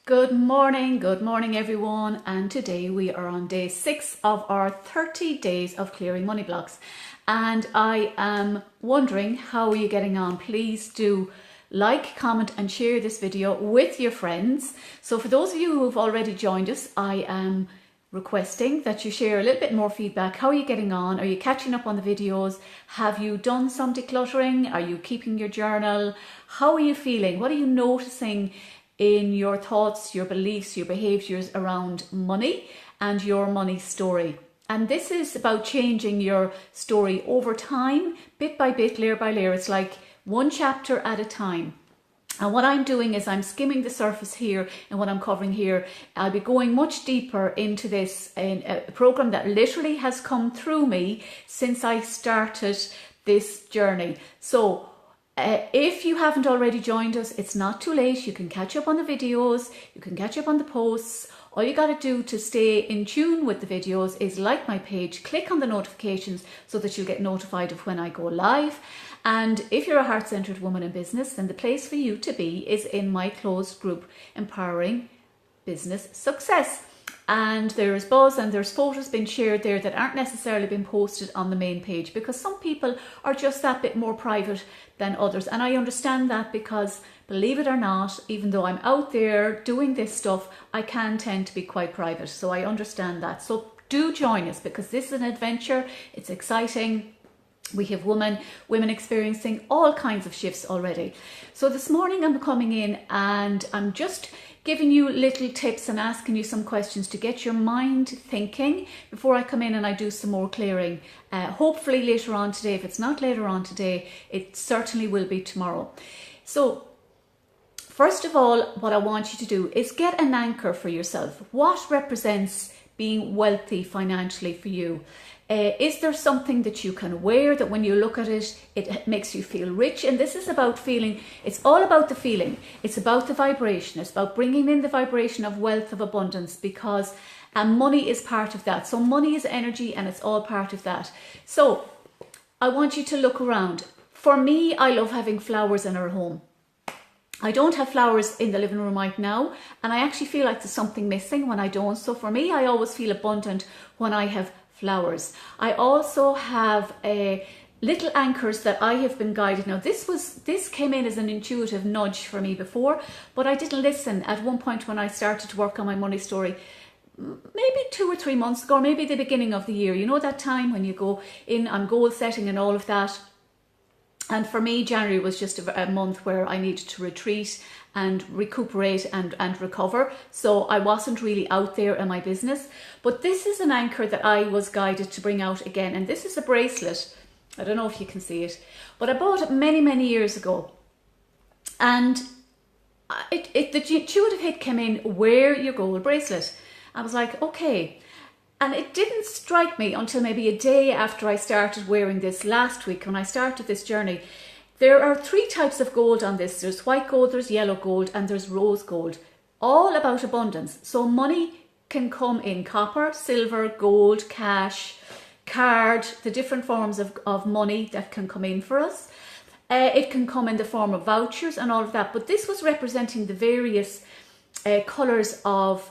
Good morning everyone, and today we are on day 6 of our 30 days of clearing money blocks, and I am wondering, how are you getting on? Please do like, comment and share this video with your friends. So for those of you who have already joined us, I am requesting that you share a little bit more feedback. How are you getting on? Are you catching up on the videos? Have you done some decluttering? Are you keeping your journal? How are you feeling? What are you noticing in your thoughts, your beliefs, your behaviours around money and your money story? And this is about changing your story over time, bit by bit, layer by layer. It's like one chapter at a time. And what I'm doing is I'm skimming the surface here, and what I'm covering here, I'll be going much deeper into this in a program that literally has come through me since I started this journey. So if you haven't already joined us, it's not too late. You can catch up on the videos, you can catch up on the posts. All you got to do to stay in tune with the videos is like my page, click on the notifications so that you'll get notified of when I go live. And if you're a heart-centered woman in business, then the place for you to be is in my closed group, Empowering Business Success. And there's buzz and there's photos being shared there that aren't necessarily been posted on the main page, because some people are just that bit more private than others. And I understand that, because believe it or not, even though I'm out there doing this stuff, I can tend to be quite private. So I understand that. So do join us, because this is an adventure. It's exciting. We have women experiencing all kinds of shifts already. So this morning I'm coming in and I'm just giving you little tips and asking you some questions to get your mind thinking before I come in and I do some more clearing. Hopefully later on today. If it's not later on today, it certainly will be tomorrow. So first of all, what I want you to do is get an anchor for yourself. What represents being wealthy financially for you? Is there something that you can wear that when you look at it, it makes you feel rich? And this is about feeling. It's all about the feeling. It's about the vibration. It's about bringing in the vibration of wealth, of abundance, because money is part of that. So money is energy and it's all part of that. So I want you to look around. For me, I love having flowers in our home. I don't have flowers in the living room right now, and I actually feel like there's something missing when I don't. So for me, I always feel abundant when I have flowers. I also have little anchors that I have been guided. Now this came in as an intuitive nudge for me before, but I didn't listen at one point when I started to work on my money story. Maybe 2 or 3 months ago, or maybe the beginning of the year. You know that time when you go in on goal setting and all of that. And for me, January was just a month where I needed to retreat and recuperate and recover. So I wasn't really out there in my business. But this is an anchor that I was guided to bring out again. And this is a bracelet. I don't know if you can see it, but I bought it many, many years ago. And the intuitive hit came in, wear your gold bracelet. I was like, okay. And it didn't strike me until maybe a day after I started wearing this last week, when I started this journey. There are 3 types of gold on this. There's white gold, there's yellow gold, and there's rose gold. All about abundance. So money can come in copper, silver, gold, cash, card, the different forms of money that can come in for us. It can come in the form of vouchers and all of that. But this was representing the various colours of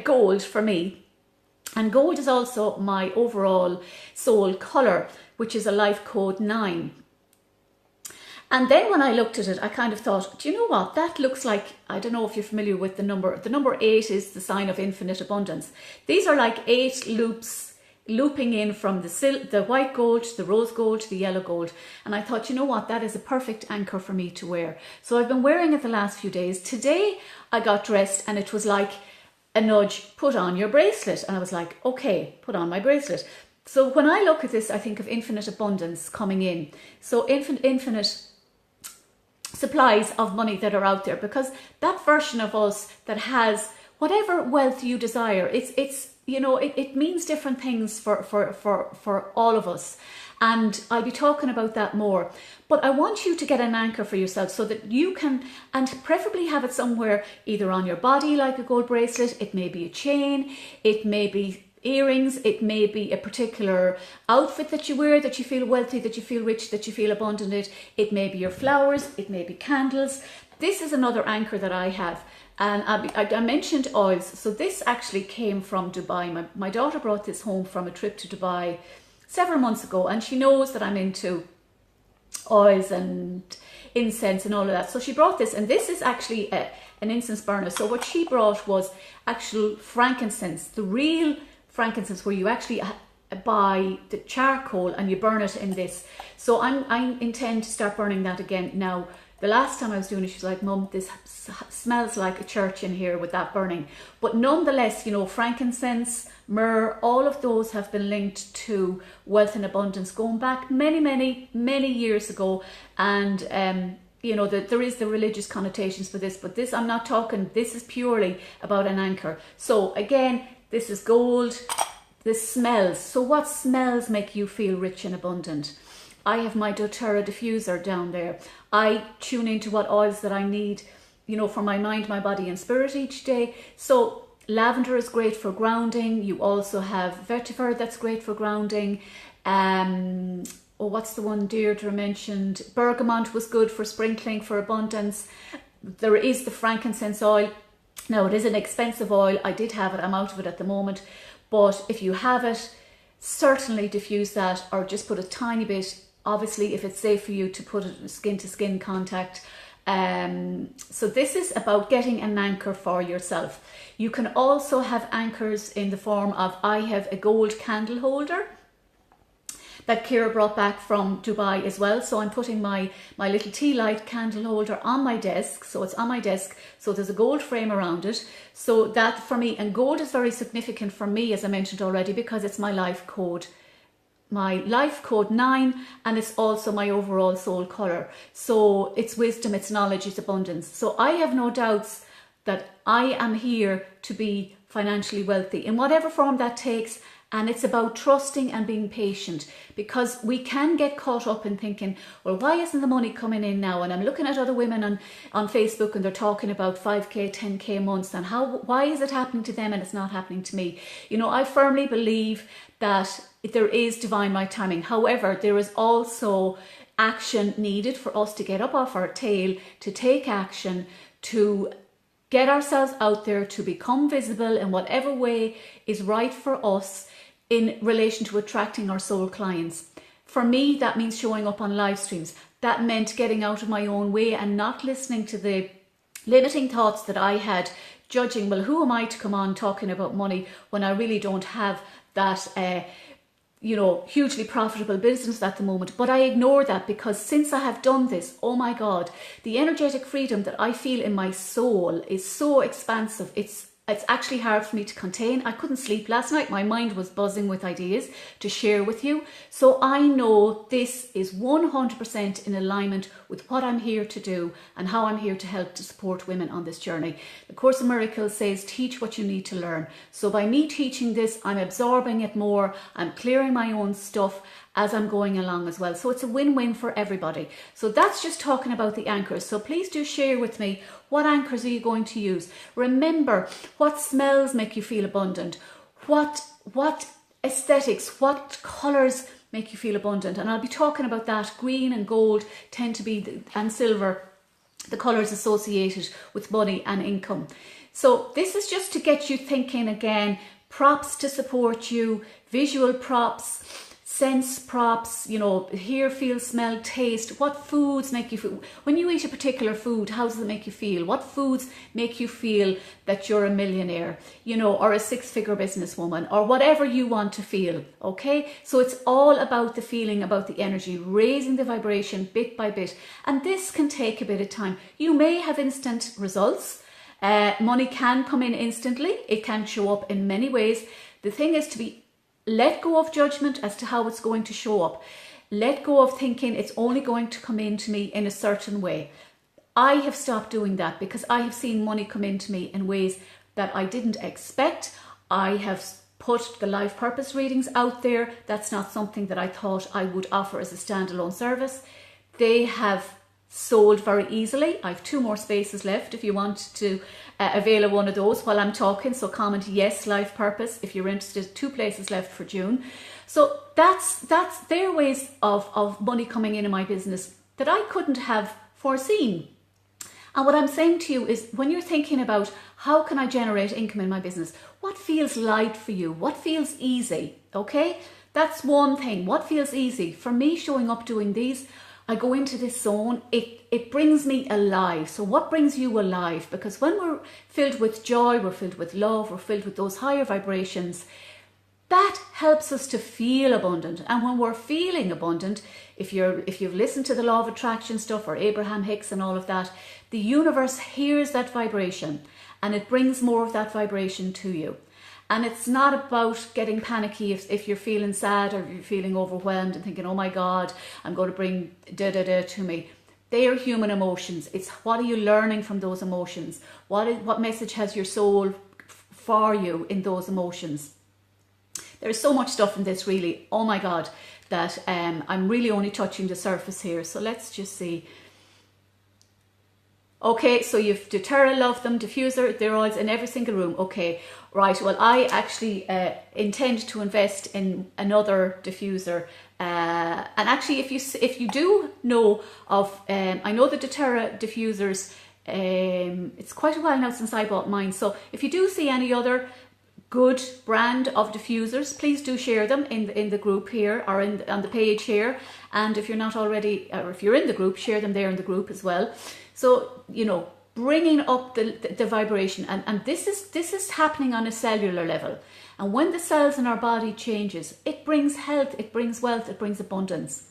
gold for me. And gold is also my overall soul colour, which is a life code 9. And then when I looked at it, I kind of thought, do you know what? That looks like, I don't know if you're familiar with the number. The number 8 is the sign of infinite abundance. These are like 8 loops, looping in from the white gold to the rose gold to the yellow gold. And I thought, you know what? That is a perfect anchor for me to wear. So I've been wearing it the last few days. Today I got dressed and it was like a nudge, put on your bracelet. And I was like, okay, put on my bracelet. So when I look at this, I think of infinite abundance coming in. So infinite supplies of money that are out there, because that version of us that has whatever wealth you desire, it's you know, it means different things for all of us. And I'll be talking about that more. But I want you to get an anchor for yourself so that you can, and preferably have it somewhere, either on your body like a gold bracelet, it may be a chain, it may be earrings, it may be a particular outfit that you wear, that you feel wealthy, that you feel rich, that you feel abundant in. It may be your flowers, it may be candles. This is another anchor that I have. And I mentioned oils. So this actually came from Dubai. My daughter brought this home from a trip to Dubai several months ago, and she knows that I'm into oils and incense and all of that. So she brought this, and this is actually an incense burner. So what she brought was actual frankincense, the real frankincense, where you actually buy the charcoal and you burn it in this. So I intend to start burning that again now. The last time I was doing it, she was like, Mum, this smells like a church in here with that burning. But nonetheless, you know, frankincense, myrrh, all of those have been linked to wealth and abundance going back many, many, many years ago. And, you know, there is the religious connotations for this, but this, I'm not talking, this is purely about an anchor. So again, this is gold, this smells. So what smells make you feel rich and abundant? I have my doTERRA diffuser down there. I tune into what oils that I need, you know, for my mind, my body and spirit each day. So lavender is great for grounding. You also have vetiver that's great for grounding. What's the one Deirdre mentioned? Bergamot was good for sprinkling, for abundance. There is the frankincense oil. Now, it is an expensive oil. I did have it. I'm out of it at the moment. But if you have it, certainly diffuse that, or just put a tiny bit, obviously if it's safe for you to put it skin to skin contact. So this is about getting an anchor for yourself. You can also have anchors in the form of, I have a gold candle holder that Kira brought back from Dubai as well. So I'm putting my little tea light candle holder on my desk. So it's on my desk. So there's a gold frame around it. So that for me, and gold is very significant for me, as I mentioned already, because it's my life code. My life code 9, and it's also my overall soul color. So it's wisdom, it's knowledge, it's abundance. So I have no doubts that I am here to be financially wealthy in whatever form that takes. And it's about trusting and being patient, because we can get caught up in thinking, well, why isn't the money coming in now? And I'm looking at other women on Facebook, and they're talking about 5k, 10k months, and why is it happening to them and it's not happening to me? You know, I firmly believe that there is divine right timing. However, there is also action needed for us to get up off our tail, to take action, to get ourselves out there, to become visible in whatever way is right for us in relation to attracting our soul clients. For me, that means showing up on live streams. That meant getting out of my own way and not listening to the limiting thoughts that I had, judging, well, who am I to come on talking about money when I really don't have that you know, hugely profitable business at the moment. But I ignore that, because since I have done this, oh my God, the energetic freedom that I feel in my soul is so expansive. It's actually hard for me to contain. I couldn't sleep last night. My mind was buzzing with ideas to share with you. So I know this is 100% in alignment with what I'm here to do and how I'm here to help to support women on this journey. The Course in Miracles says, teach what you need to learn. So by me teaching this, I'm absorbing it more. I'm clearing my own stuff as I'm going along as well. So it's a win-win for everybody. So that's just talking about the anchors. So please do share with me, what anchors are you going to use? Remember, what smells make you feel abundant? What aesthetics, what colours make you feel abundant? And I'll be talking about that. Green and gold tend to be, and silver, the colours associated with money and income. So this is just to get you thinking again, props to support you, visual props, sense props, you know, hear, feel, smell, taste. What foods make you feel? When you eat a particular food, how does it make you feel? What foods make you feel that you're a millionaire, you know, or a six-figure businesswoman, or whatever you want to feel, okay? So it's all about the feeling, about the energy, raising the vibration bit by bit. And this can take a bit of time. You may have instant results. Money can come in instantly. It can show up in many ways. The thing is to let go of judgment as to how it's going to show up. Let go of thinking it's only going to come in to me in a certain way. I have stopped doing that, because I have seen money come into me in ways that I didn't expect. I have put the life purpose readings out there. That's not something that I thought I would offer as a standalone service. They have sold very easily. I have 2 more spaces left if you want to avail of one of those while I'm talking. So comment yes, life purpose, if you're interested. 2 places left for June. So that's their ways of money coming in my business that I couldn't have foreseen. And what I'm saying to you is, when you're thinking about how can I generate income in my business, what feels light for you? What feels easy? Okay, that's one thing. What feels easy? For me, showing up doing these, I go into this zone, it brings me alive. So what brings you alive? Because when we're filled with joy, we're filled with love, we're filled with those higher vibrations, that helps us to feel abundant. And when we're feeling abundant, if you've listened to the law of attraction stuff or Abraham Hicks and all of that, the universe hears that vibration and it brings more of that vibration to you. And it's not about getting panicky if you're feeling sad or you're feeling overwhelmed and thinking, oh my God, I'm going to bring da-da-da to me. They are human emotions. It's what are you learning from those emotions? What message has your soul for you in those emotions? There's so much stuff in this, really, oh my God, that I'm really only touching the surface here. So let's just see. Okay, so you've doTERRA, love them, diffuser, they're all in every single room. Okay, right, well, I actually intend to invest in another diffuser. And actually, if you do know of, I know the doTERRA diffusers, it's quite a while now since I bought mine. So if you do see any other good brand of diffusers, please do share them in the group here or on the page here. And if you're not already, or if you're in the group, share them there in the group as well. So, you know, bringing up the vibration, and this is happening on a cellular level. And when the cells in our body changes, it brings health, it brings wealth, it brings abundance.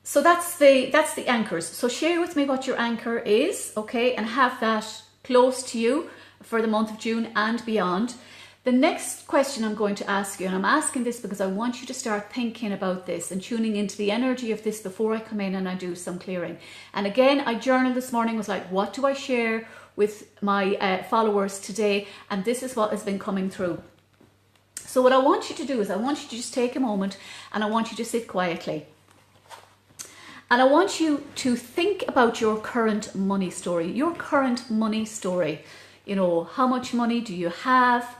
So that's the anchors. So share with me what your anchor is, okay, and have that close to you for the month of June and beyond. The next question I'm going to ask you, and I'm asking this because I want you to start thinking about this and tuning into the energy of this before I come in and I do some clearing. And again, I journaled this morning, was like, what do I share with my followers today? And this is what has been coming through. So what I want you to do is I want you to just take a moment and I want you to sit quietly. And I want you to think about your current money story, your current money story. You know, how much money do you have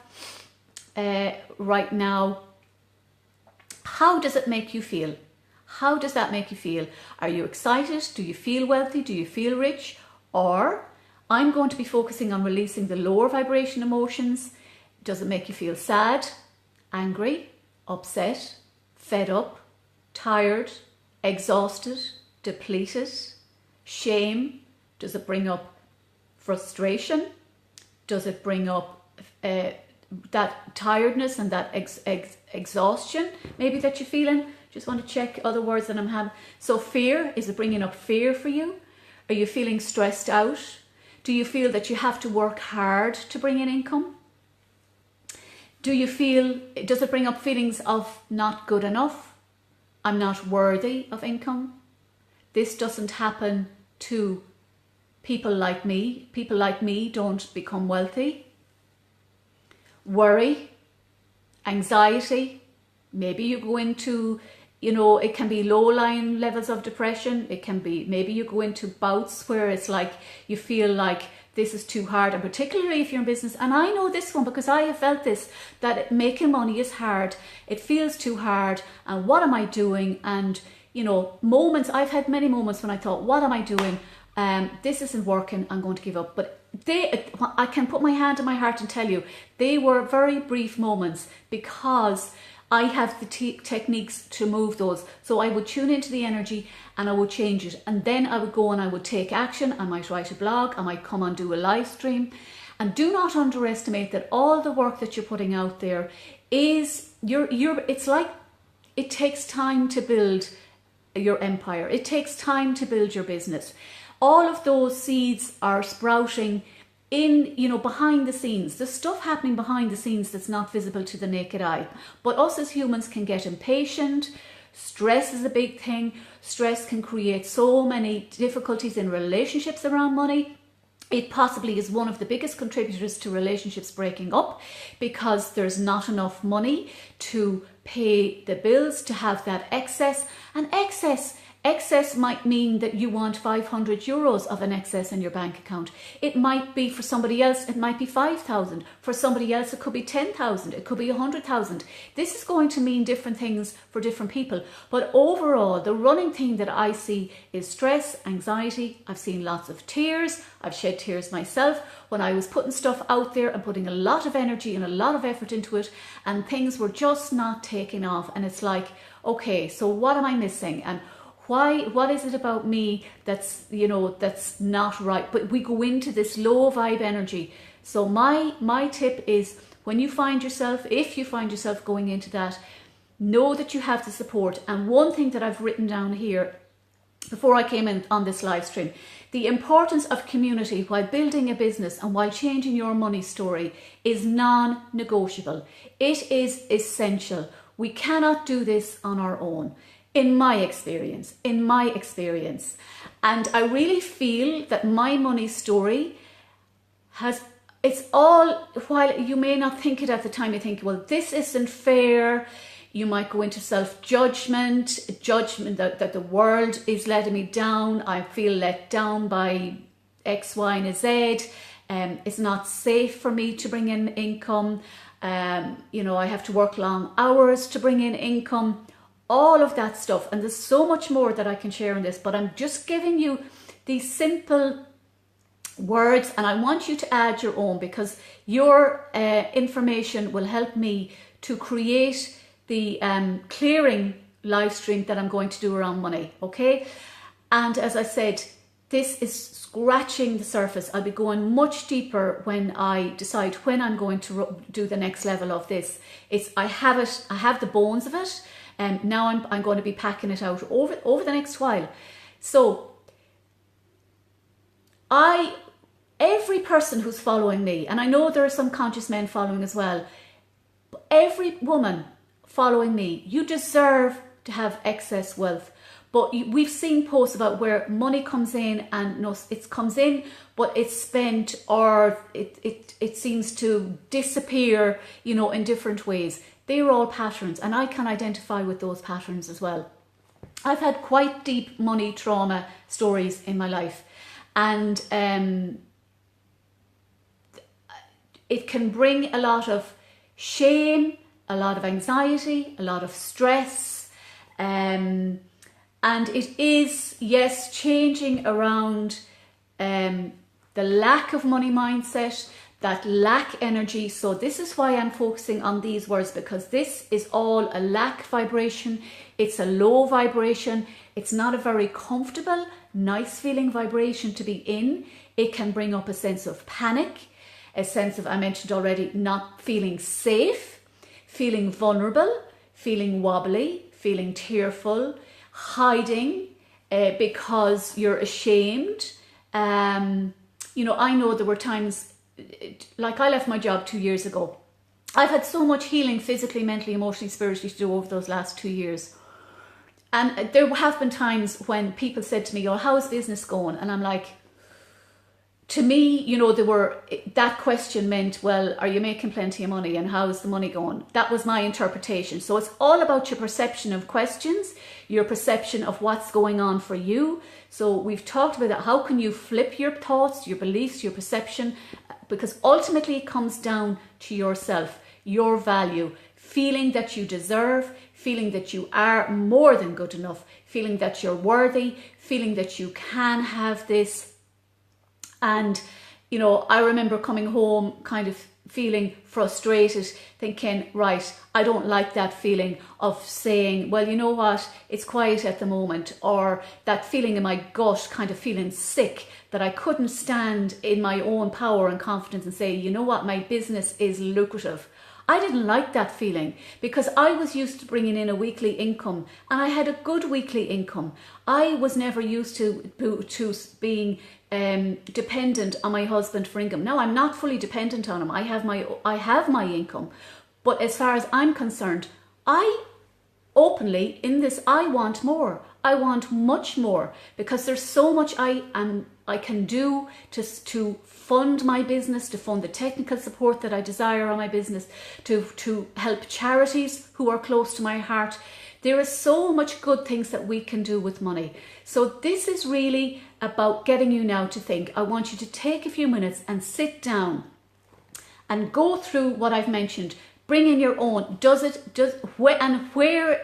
right now? How does it make you feel? How does that make you feel? Are you excited? Do you feel wealthy? Do you feel rich? Or I'm going to be focusing on releasing the lower vibration emotions. Does it make you feel sad, angry, upset, fed up, tired, exhausted, depleted, shame? Does it bring up frustration? Does it bring up that tiredness and that exhaustion maybe that you're feeling? Just want to check other words that I'm having. So fear, is it bringing up fear for you? Are you feeling stressed out? Do you feel that you have to work hard to bring in income? Do you feel, does it bring up feelings of not good enough? I'm not worthy of income. This doesn't happen to people like me. People like me don't become wealthy. Worry, anxiety, maybe you go into, you know, it can be low-lying levels of depression. It can be, maybe you go into bouts where it's like you feel like this is too hard, and particularly if you're in business. And I know this one because I have felt this, that making money is hard. It feels too hard. And what am I doing? And, you know, moments, I've had many moments when I thought, what am I doing? This isn't working, I'm going to give up. But I can put my hand on my heart and tell you, they were very brief moments because I have the techniques to move those. So I would tune into the energy and I would change it. And then I would go and I would take action. I might write a blog, I might come and do a live stream. And do not underestimate that all the work that you're putting out there is, it's like, it takes time to build your empire. It takes time to build your business. All of those seeds are sprouting in, you know, behind the scenes. There's stuff happening behind the scenes that's not visible to the naked eye. But us as humans can get impatient. Stress is a big thing. Stress can create so many difficulties in relationships around money. It possibly is one of the biggest contributors to relationships breaking up because there's not enough money to pay the bills, to have that excess. And excess Excess might mean that you want 500 euros of an excess in your bank account. It might be, for somebody else, it might be 5,000. For somebody else, it could be 10,000. It could be 100,000. This is going to mean different things for different people. But overall, the running thing that I see is stress, anxiety. I've seen lots of tears. I've shed tears myself when I was putting stuff out there and putting a lot of energy and a lot of effort into it, and things were just not taking off. And it's like, okay, so what am I missing? And what is it about me that's, that's not right? But we go into this low vibe energy. So my tip is, if you find yourself going into that, know that you have the support. And one thing that I've written down here before I came in on this live stream, the importance of community while building a business and while changing your money story is non-negotiable. It is essential. We cannot do this on our own. In my experience. And I really feel that my money story while you may not think it at the time, you think, well, this isn't fair. You might go into judgment that the world is letting me down. I feel let down by X, Y, and Z. It's not safe for me to bring in income. I have to work long hours to bring in income. All of that stuff, and there's so much more that I can share in this, but I'm just giving you these simple words, and I want you to add your own, because your information will help me to create the clearing live stream that I'm going to do around money, okay? And as I said, this is scratching the surface. I'll be going much deeper when I decide when I'm going to do the next level of this. I have the bones of it. And now I'm going to be packing it out over the next while. So every person who's following me, and I know there are some conscious men following as well, but every woman following me, you deserve to have excess wealth. But we've seen posts about where money comes in and it comes in, but it's spent, or it seems to disappear, in different ways. They're all patterns, and I can identify with those patterns as well. I've had quite deep money trauma stories in my life, and it can bring a lot of shame, a lot of anxiety, a lot of stress, and it is, yes, changing around the lack of money mindset, that lack energy. So this is why I'm focusing on these words, because this is all a lack vibration. It's a low vibration. It's not a very comfortable, nice feeling vibration to be in. It can bring up a sense of panic, a sense of, I mentioned already, not feeling safe, feeling vulnerable, feeling wobbly, feeling tearful, hiding because you're ashamed. I know there were times, like I left my job 2 years ago. I've had so much healing physically, mentally, emotionally, spiritually to do over those last 2 years. And there have been times when people said to me, oh, how's business going? And I'm like, to me, that question meant, well, are you making plenty of money and how's the money going? That was my interpretation. So it's all about your perception of questions, your perception of what's going on for you. So we've talked about that. How can you flip your thoughts, your beliefs, your perception? Because ultimately it comes down to yourself, your value, feeling that you deserve, feeling that you are more than good enough, feeling that you're worthy, feeling that you can have this. And, I remember coming home kind of feeling frustrated, thinking, right, I don't like that feeling of saying, well, you know what, it's quiet at the moment, or that feeling in my gut, kind of feeling sick, that I couldn't stand in my own power and confidence and say, you know what, my business is lucrative. I didn't like that feeling because I was used to bringing in a weekly income, and I had a good weekly income. I was never used to being dependent on my husband for income. Now I'm not fully dependent on him. I have my income, but as far as I'm concerned, I openly in this, I want more. I want much more, because there's so much I can do to fund my business, to fund the technical support that I desire on my business, to help charities who are close to my heart, There are so much good things that we can do with money. So this is really about getting you now to think. I want you to take a few minutes and sit down and go through what I've mentioned. Bring in your own. Where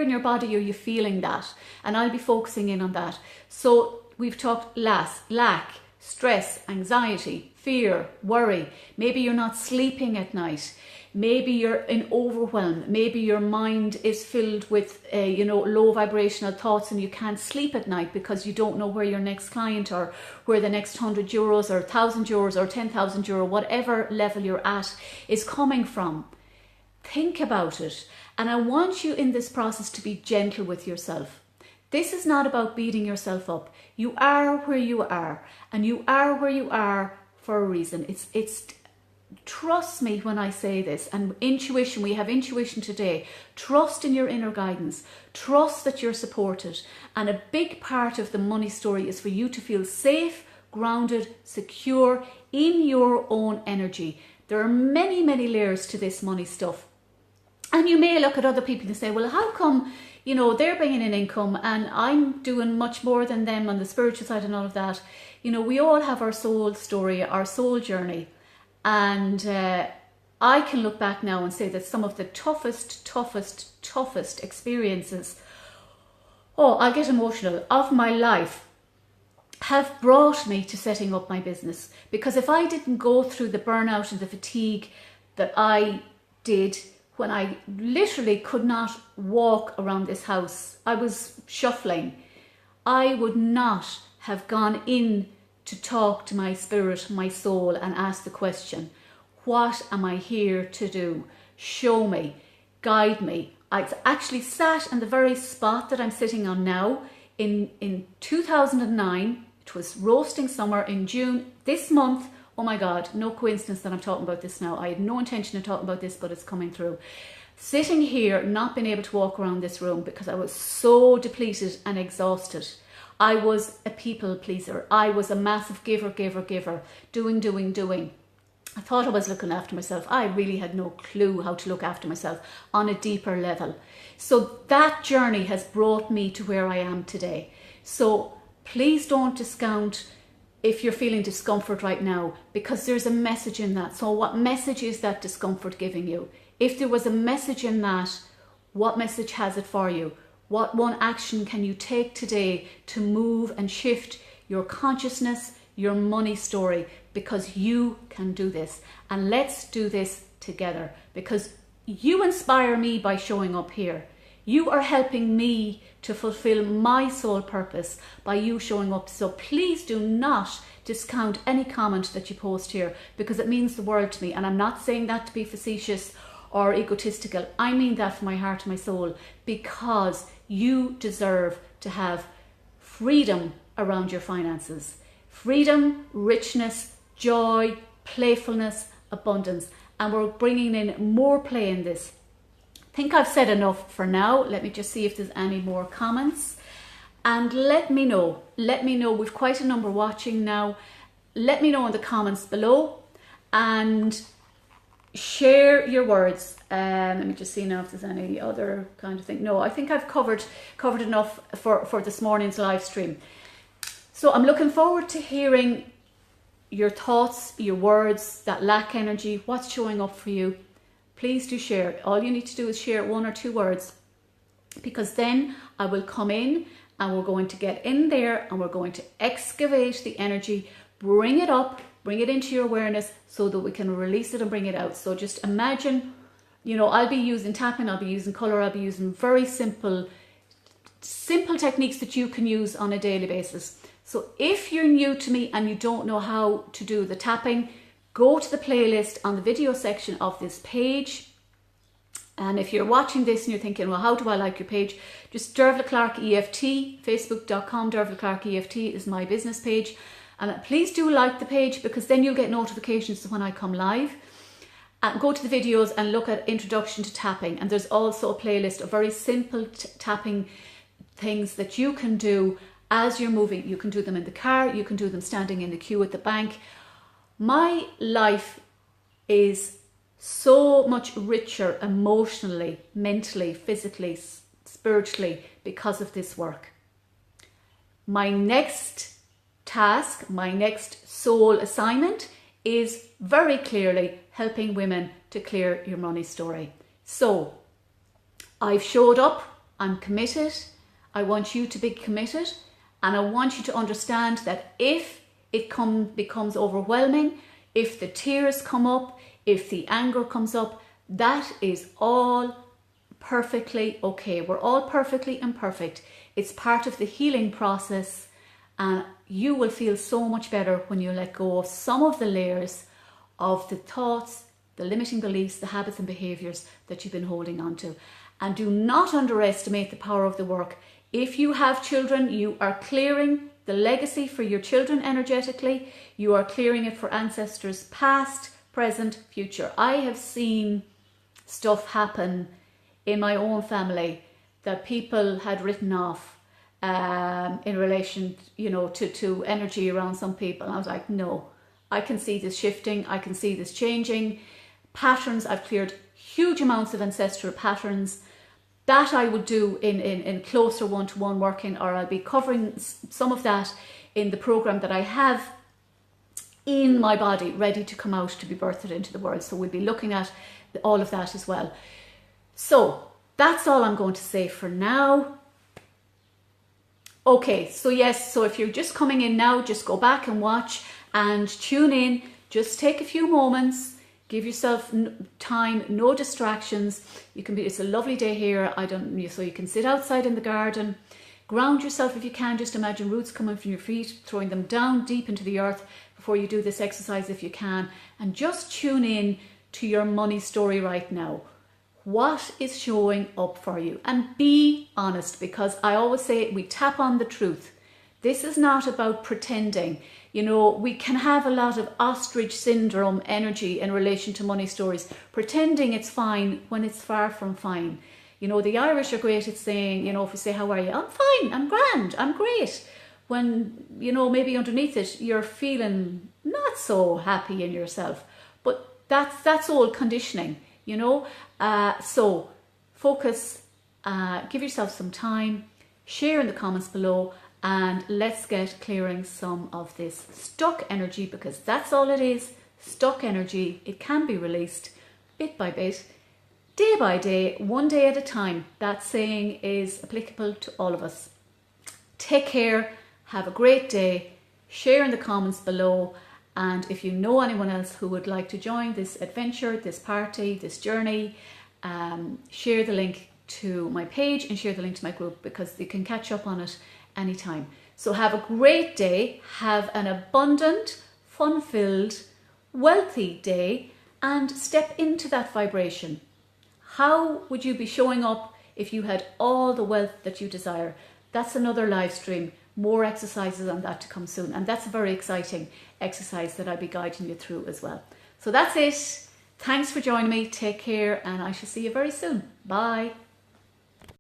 in your body are you feeling that? And I'll be focusing in on that. So we've talked lack, stress, anxiety, fear, worry. Maybe you're not sleeping at night. Maybe you're in overwhelm. Maybe your mind is filled with low vibrational thoughts and you can't sleep at night because you don't know where your next client or where the next €100 or €1,000 or 10,000 euro, whatever level you're at, is coming from. Think about it. And I want you in this process to be gentle with yourself. This is not about beating yourself up. You are where you are, and you are where you are for a reason. It's trust me when I say this. And intuition, we have intuition today. Trust in your inner guidance. Trust that you're supported. And a big part of the money story is for you to feel safe, grounded, secure in your own energy. There are many, many layers to this money stuff. And you may look at other people and say, well, how come, they're bringing in income and I'm doing much more than them on the spiritual side and all of that. We all have our soul story, our soul journey. And I can look back now and say that some of the toughest experiences, I get emotional, of my life have brought me to setting up my business. Because if I didn't go through the burnout and the fatigue that I did when I literally could not walk around this house, I was shuffling, I would not have gone in to talk to my spirit, my soul, and ask the question, what am I here to do? Show me, guide me. I actually sat in the very spot that I'm sitting on now in 2009. It was roasting summer in June this month. Oh my God, no coincidence that I'm talking about this now. I had no intention of talking about this, but it's coming through. Sitting here, not being able to walk around this room because I was so depleted and exhausted. I was a people pleaser. I was a massive giver, doing. I thought I was looking after myself. I really had no clue how to look after myself on a deeper level. So that journey has brought me to where I am today. So please don't discount if you're feeling discomfort right now, because there's a message in that. So what message is that discomfort giving you? If there was a message in that, what message has it for you? What one action can you take today to move and shift your consciousness, your money story? Because you can do this. And let's do this together, because you inspire me by showing up here. You are helping me to fulfill my soul purpose by you showing up. So please do not discount any comment that you post here, because it means the world to me. And I'm not saying that to be facetious or egotistical. I mean that from my heart and my soul, because you deserve to have freedom around your finances. Freedom, richness, joy, playfulness, abundance. And we're bringing in more play in this. I think I've said enough for now. Let me just see if there's any more comments. And let me know. We've quite a number watching now. Let me know in the comments below. And share your words. Let me just see now if there's any other kind of thing. No, I think I've covered enough for this morning's live stream. So I'm looking forward to hearing your thoughts, your words, that lack energy, what's showing up for you. Please do share it. All you need to do is share 1 or 2 words, because then I will come in and we're going to get in there and we're going to excavate the energy, bring it up, bring it into your awareness so that we can release it and bring it out. So just imagine, I'll be using tapping, I'll be using color, I'll be using very simple techniques that you can use on a daily basis. So if you're new to me and you don't know how to do the tapping, go to the playlist on the video section of this page. And if you're watching this and you're thinking, well, how do I like your page? Just Dervla Clark EFT, facebook.com, Dervla Clark EFT is my business page. And please do like the page, because then you'll get notifications when I come live. And go to the videos and look at Introduction to Tapping. And there's also a playlist of very simple tapping things that you can do as you're moving. You can do them in the car, you can do them standing in the queue at the bank. My life is so much richer emotionally, mentally, physically, spiritually because of this work. My next task, my next soul assignment is very clearly helping women to clear your money story. So I've showed up, I'm committed, I want you to be committed, and I want you to understand that if it becomes overwhelming, if the tears come up, if the anger comes up, that is all perfectly okay. We're all perfectly imperfect. It's part of the healing process, and you will feel so much better when you let go of some of the layers of the thoughts, the limiting beliefs, the habits and behaviors that you've been holding on to. And do not underestimate the power of the work. If you have children, you are clearing the legacy for your children energetically. You are clearing it for ancestors past, present, future. I have seen stuff happen in my own family that people had written off in relation, to energy around some people. And I was like, no, I can see this shifting. I can see this changing. Patterns, I've cleared huge amounts of ancestral patterns. That I would do in closer one-to-one working, or I'll be covering some of that in the program that I have in my body, ready to come out to be birthed into the world. So we'll be looking at all of that as well. So that's all I'm going to say for now. Okay, so yes, so if you're just coming in now, just go back and watch and tune in. Just take a few moments. Give yourself time, no distractions. It's a lovely day here. So you can sit outside in the garden, ground yourself if you can. Just imagine roots coming from your feet, throwing them down deep into the earth before you do this exercise if you can. And just tune in to your money story right now. What is showing up for you? And be honest, because I always say we tap on the truth. This is not about pretending. We can have a lot of ostrich syndrome energy in relation to money stories, pretending it's fine when it's far from fine. The Irish are great at saying, if we say, how are you? I'm fine, I'm grand, I'm great. When, maybe underneath it, you're feeling not so happy in yourself. But that's all conditioning, So focus, give yourself some time, share in the comments below, and let's get clearing some of this stuck energy, because that's all it is, stuck energy. It can be released bit by bit, day by day, one day at a time. That saying is applicable to all of us. Take care, have a great day, share in the comments below, and if you know anyone else who would like to join this adventure, this party, this journey, share the link to my page and share the link to my group, because you can catch up on it anytime. So have a great day, have an abundant, fun-filled, wealthy day, and step into that vibration. How would you be showing up if you had all the wealth that you desire? That's another live stream, more exercises on that to come soon, and that's a very exciting exercise that I'll be guiding you through as well. So that's it. Thanks for joining me, take care, and I shall see you very soon. Bye.